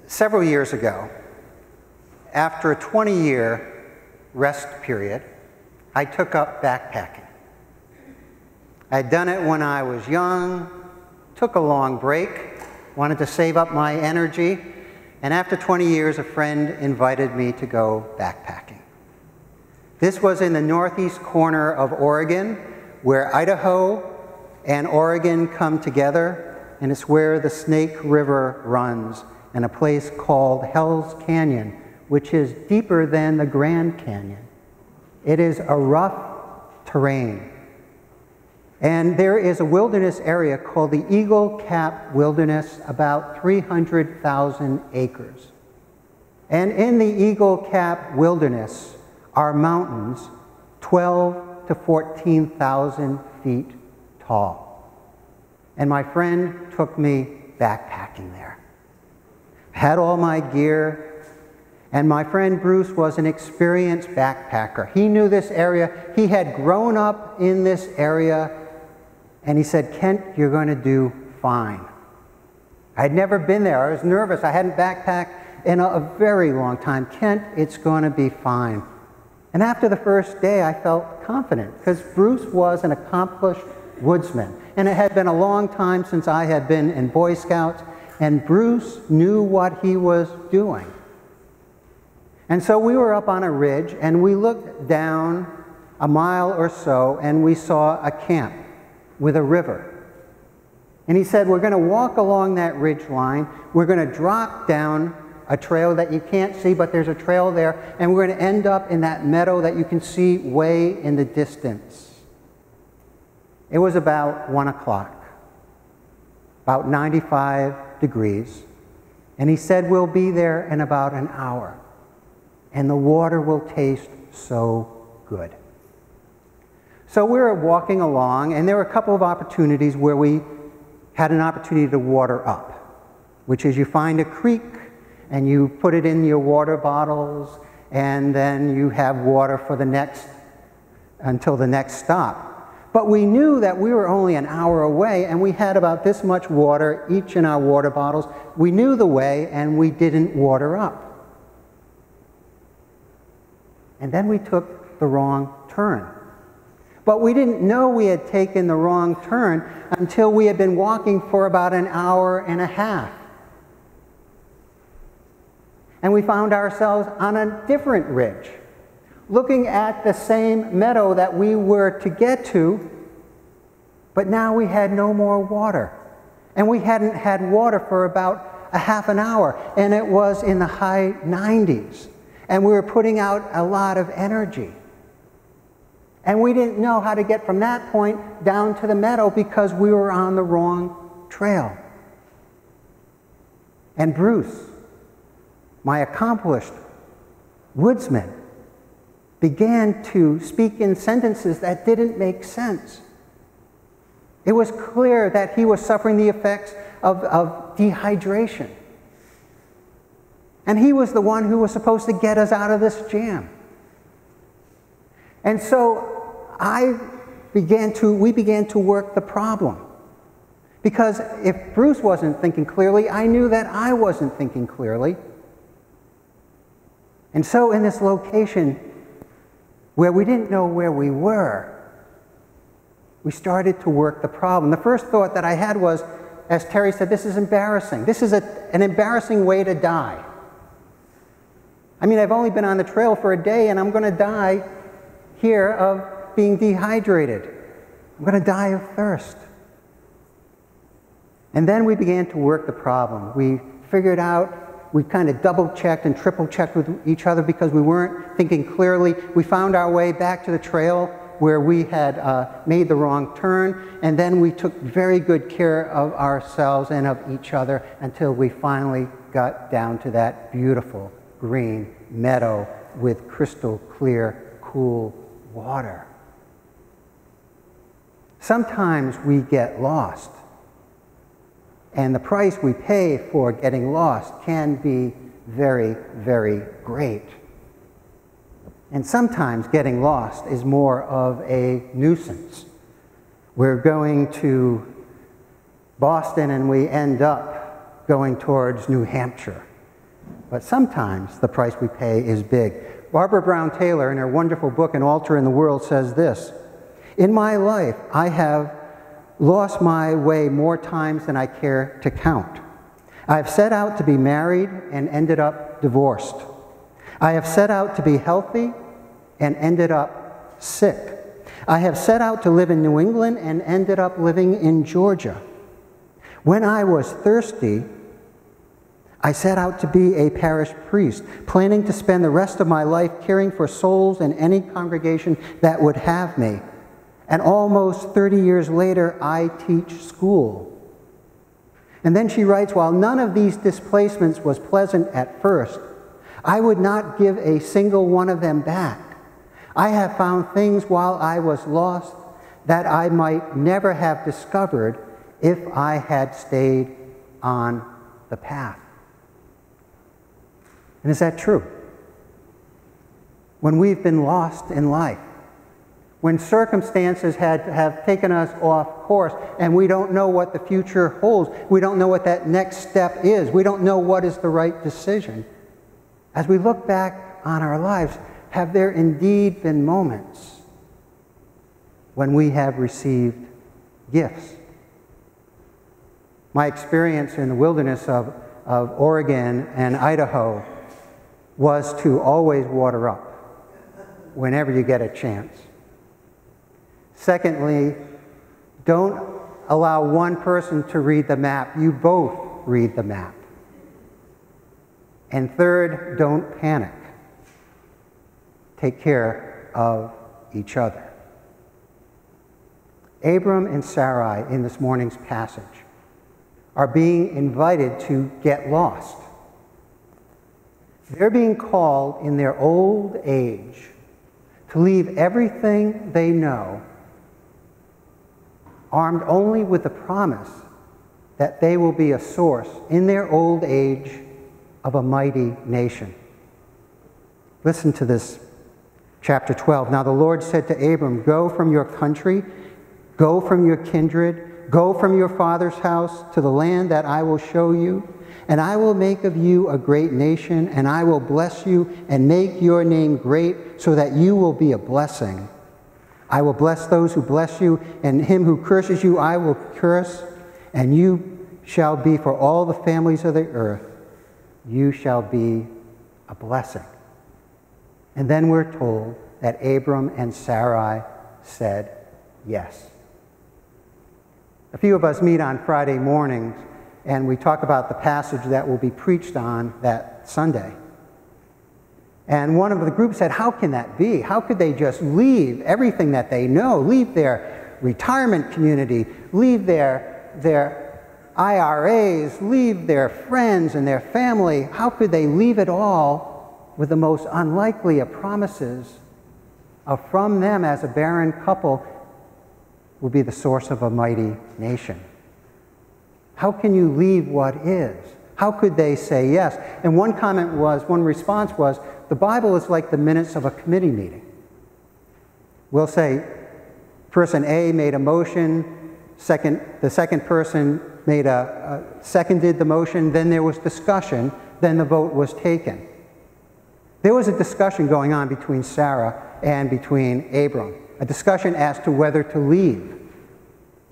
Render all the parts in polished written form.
Several years ago, after a 20-year rest period, I took up backpacking. I'd done it when I was young, took a long break, wanted to save up my energy, and after 20 years, a friend invited me to go backpacking. This was in the northeast corner of Oregon, where Idaho and Oregon come together, and it's where the Snake River runs, in a place called Hell's Canyon, which is deeper than the Grand Canyon. It is a rough terrain. And there is a wilderness area called the Eagle Cap Wilderness, about 300,000 acres. And in the Eagle Cap Wilderness are mountains 12 to 14,000 feet tall. And my friend took me backpacking there. Had all my gear, and my friend Bruce was an experienced backpacker. He knew this area. He had grown up in this area, and he said, "Kent, you're going to do fine." I'd never been there. I was nervous. I hadn't backpacked in a very long time. "Kent, it's going to be fine." And after the first day, I felt confident, because Bruce was an accomplished woodsman. And it had been a long time since I had been in Boy Scouts, and Bruce knew what he was doing. And so we were up on a ridge, and we looked down a mile or so, and we saw a camp with a river. And he said, "We're going to walk along that ridge line. We're going to drop down a trail that you can't see, but there's a trail there, and we're going to end up in that meadow that you can see way in the distance." It was about 1 o'clock, about 95 degrees, and he said, "We'll be there in about an hour, and the water will taste so good." So we were walking along, and there were a couple of opportunities where we had an opportunity to water up, which is you find a creek, and you put it in your water bottles, and then you have water for until the next stop. But we knew that we were only an hour away, and we had about this much water each in our water bottles. We knew the way, and we didn't water up. And then we took the wrong turn. But we didn't know we had taken the wrong turn until we had been walking for about an hour and a half. And we found ourselves on a different ridge, looking at the same meadow that we were to get to, but now we had no more water. And we hadn't had water for about a half an hour, and it was in the high 90s. And we were putting out a lot of energy. And we didn't know how to get from that point down to the meadow because we were on the wrong trail. And Bruce, my accomplished woodsman, began to speak in sentences that didn't make sense. It was clear that he was suffering the effects of dehydration. And he was the one who was supposed to get us out of this jam. And so we began to work the problem. Because if Bruce wasn't thinking clearly, I knew that I wasn't thinking clearly. And so in this location where we didn't know where we were, we started to work the problem. The first thought that I had was, as Terry said, this is embarrassing. This is an embarrassing way to die. I mean, I've only been on the trail for a day, and I'm going to die here of being dehydrated. I'm going to die of thirst. And then we began to work the problem. We figured out, we kind of double-checked and triple-checked with each other because we weren't thinking clearly. We found our way back to the trail where we had made the wrong turn, and then we took very good care of ourselves and of each other until we finally got down to that beautiful green meadow with crystal clear, cool water. Sometimes we get lost, and the price we pay for getting lost can be very, very great. And sometimes getting lost is more of a nuisance. We're going to Boston and we end up going towards New Hampshire. but sometimes the price we pay is big. Barbara Brown Taylor, in her wonderful book, An Altar in the World, says this: "In my life, I have lost my way more times than I care to count. I have set out to be married and ended up divorced. I have set out to be healthy and ended up sick. I have set out to live in New England and ended up living in Georgia. When I was thirsty, I set out to be a parish priest, planning to spend the rest of my life caring for souls in any congregation that would have me. And almost 30 years later, I teach school." And then she writes, "While none of these displacements was pleasant at first, I would not give a single one of them back. I have found things while I was lost that I might never have discovered if I had stayed on the path." And is that true? When we've been lost in life, when circumstances have taken us off course and we don't know what the future holds, we don't know what that next step is, we don't know what is the right decision, as we look back on our lives, have there indeed been moments when we have received gifts? My experience in the wilderness of Oregon and Idaho was to always water up whenever you get a chance. Secondly, don't allow one person to read the map. You both read the map. And third, don't panic. Take care of each other. Abram and Sarai in this morning's passage are being invited to get lost. They're being called in their old age to leave everything they know, armed only with the promise that they will be a source in their old age of a mighty nation. Listen to this, chapter 12. "Now the Lord said to Abram, 'Go from your country, go from your kindred, go from your father's house to the land that I will show you, and I will make of you a great nation, and I will bless you and make your name great so that you will be a blessing. I will bless those who bless you, and him who curses you I will curse, and you shall be for all the families of the earth. You shall be a blessing.'" And then we're told that Abram and Sarai said yes. A few of us meet on Friday mornings, and we talk about the passage that will be preached on that Sunday. And one of the group said, "How can that be? How could they just leave everything that they know, leave their retirement community, leave their IRAs, leave their friends and their family? How could they leave it all with the most unlikely of promises of from them as a barren couple will be the source of a mighty nation? How can you leave what is? How could they say yes?" And one response was, the Bible is like the minutes of a committee meeting. We'll say, person A made a motion, the second person seconded the motion, then there was discussion, then the vote was taken. There was a discussion going on between Sarah and between Abram, a discussion as to whether to leave.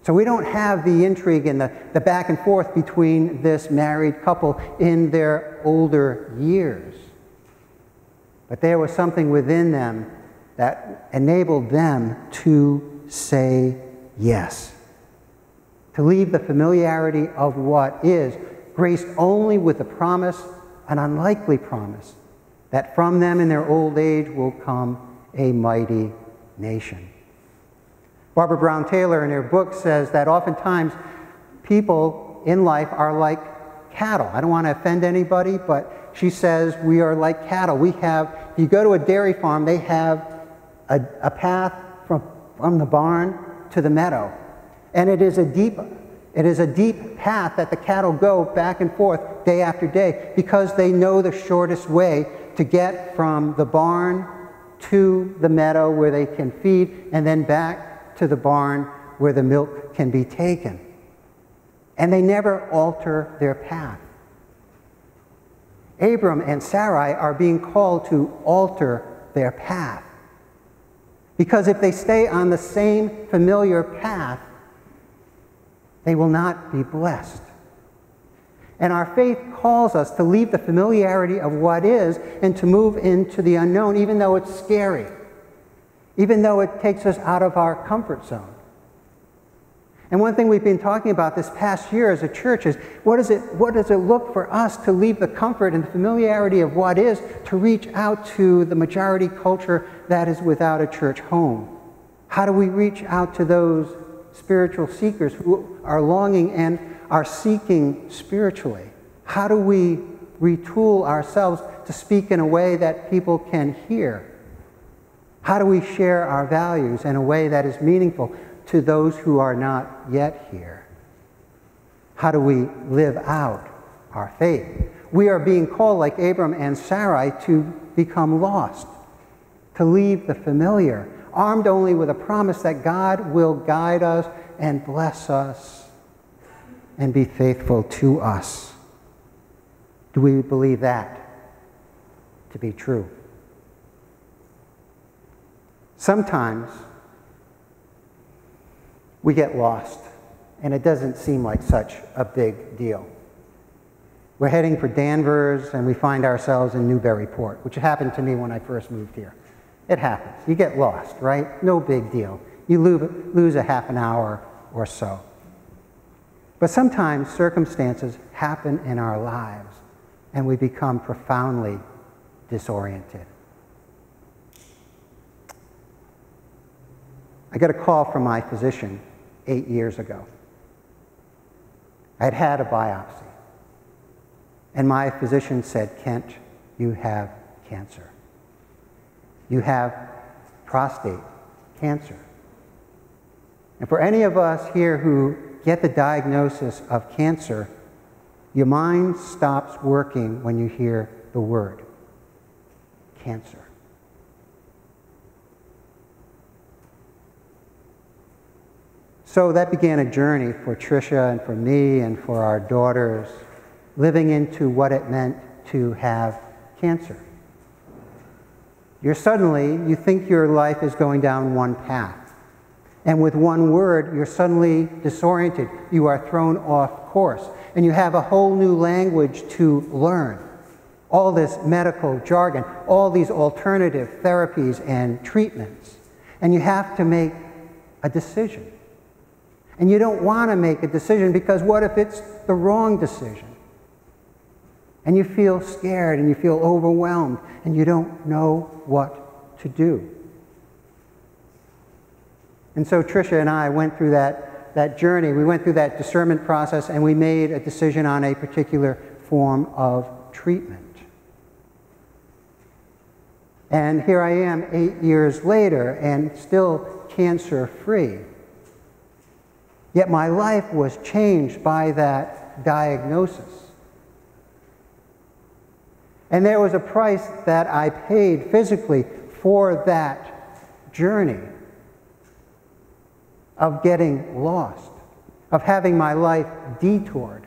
So we don't have the intrigue and the back and forth between this married couple in their older years. But there was something within them that enabled them to say yes. To leave the familiarity of what is, graced only with the promise, an unlikely promise, that from them in their old age will come a mighty nation. Barbara Brown Taylor in her book says that oftentimes people in life are like cattle. I don't want to offend anybody, but she says we are like cattle. If you go to a dairy farm, they have a path from the barn to the meadow. And it is a deep path that the cattle go back and forth day after day because they know the shortest way to get from the barn to the meadow where they can feed and then back to the barn where the milk can be taken. And they never alter their path. Abram and Sarai are being called to alter their path. Because if they stay on the same familiar path, they will not be blessed. And our faith calls us to leave the familiarity of what is and to move into the unknown, even though it's scary, even though it takes us out of our comfort zone. And one thing we've been talking about this past year as a church is what does it look for us to leave the comfort and the familiarity of what is to reach out to the majority culture that is without a church home? How do we reach out to those spiritual seekers who are longing and are seeking spiritually? How do we retool ourselves to speak in a way that people can hear? How do we share our values in a way that is meaningful to those who are not yet here? How do we live out our faith? We are being called, like Abram and Sarai, to become lost, to leave the familiar, armed only with a promise that God will guide us and bless us and be faithful to us. Do we believe that to be true? Sometimes we get lost, and it doesn't seem like such a big deal. We're heading for Danvers, and we find ourselves in Newburyport, which happened to me when I first moved here. It happens. You get lost, right? No big deal. You lose a half an hour or so. But sometimes circumstances happen in our lives, and we become profoundly disoriented. I got a call from my physician 8 years ago. I'd had a biopsy. And my physician said, "Kent, you have cancer. You have prostate cancer." And for any of us here who get the diagnosis of cancer, your mind stops working when you hear the word cancer. So that began a journey for Tricia and for me and for our daughters, living into what it meant to have cancer. You think your life is going down one path. And with one word, you're suddenly disoriented. You are thrown off course. And you have a whole new language to learn. All this medical jargon, all these alternative therapies and treatments. And you have to make a decision. And you don't want to make a decision because what if it's the wrong decision? And you feel scared and you feel overwhelmed and you don't know what to do. And so Tricia and I went through that journey. We went through that discernment process and we made a decision on a particular form of treatment. And here I am 8 years later and still cancer-free. Yet my life was changed by that diagnosis. And there was a price that I paid physically for that journey of getting lost, of having my life detoured.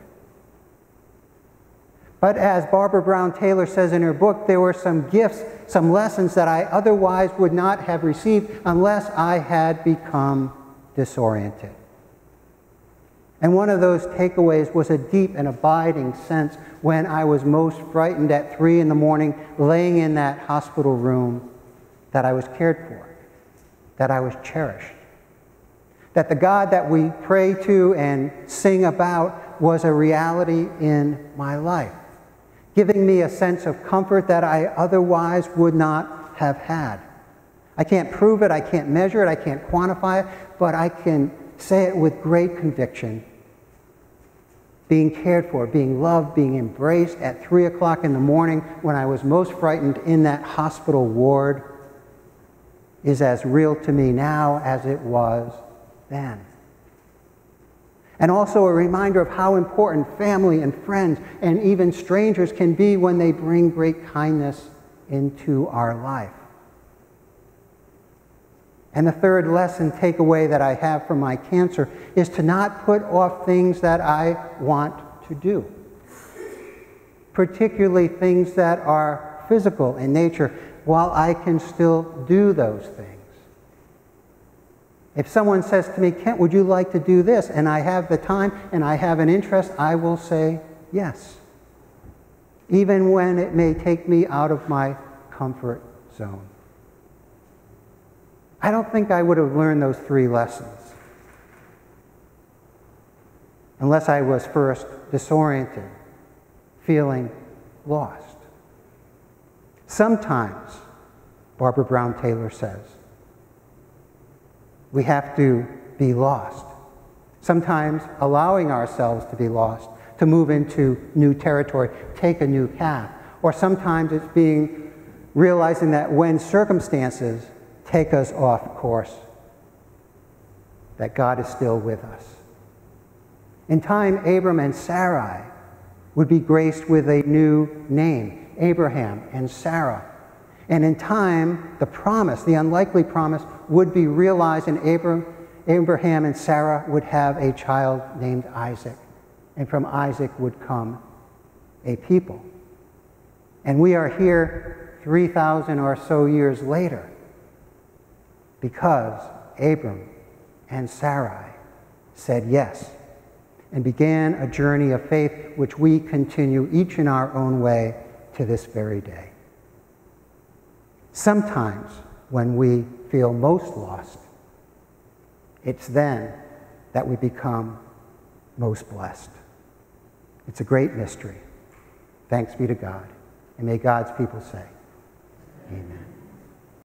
But as Barbara Brown Taylor says in her book, there were some gifts, some lessons that I otherwise would not have received unless I had become disoriented. And one of those takeaways was a deep and abiding sense when I was most frightened at 3 in the morning, laying in that hospital room, that I was cared for, that I was cherished, that the God that we pray to and sing about was a reality in my life, giving me a sense of comfort that I otherwise would not have had. I can't prove it, I can't measure it, I can't quantify it, but I can say it with great conviction. Being cared for, being loved, being embraced at 3 o'clock in the morning when I was most frightened in that hospital ward is as real to me now as it was then. And also a reminder of how important family and friends and even strangers can be when they bring great kindness into our life. And the third lesson takeaway that I have from my cancer is to not put off things that I want to do. particularly things that are physical in nature, while I can still do those things. If someone says to me, Kent, would you like to do this? And I have the time and I have an interest, I will say yes. Even when it may take me out of my comfort zone. I don't think I would have learned those 3 lessons unless I was first disoriented, feeling lost. Sometimes, Barbara Brown Taylor says, we have to be lost. Sometimes allowing ourselves to be lost, to move into new territory, take a new path. Or sometimes it's realizing that when circumstances take us off course, that God is still with us. In time, Abram and Sarai would be graced with a new name, Abraham and Sarah. And in time, the promise, the unlikely promise, would be realized, and Abraham and Sarah would have a child named Isaac. And from Isaac would come a people. And we are here 3,000 or so years later because Abram and Sarai said yes and began a journey of faith which we continue each in our own way to this very day. Sometimes when we feel most lost, it's then that we become most blessed. It's a great mystery. Thanks be to God. And may God's people say, amen.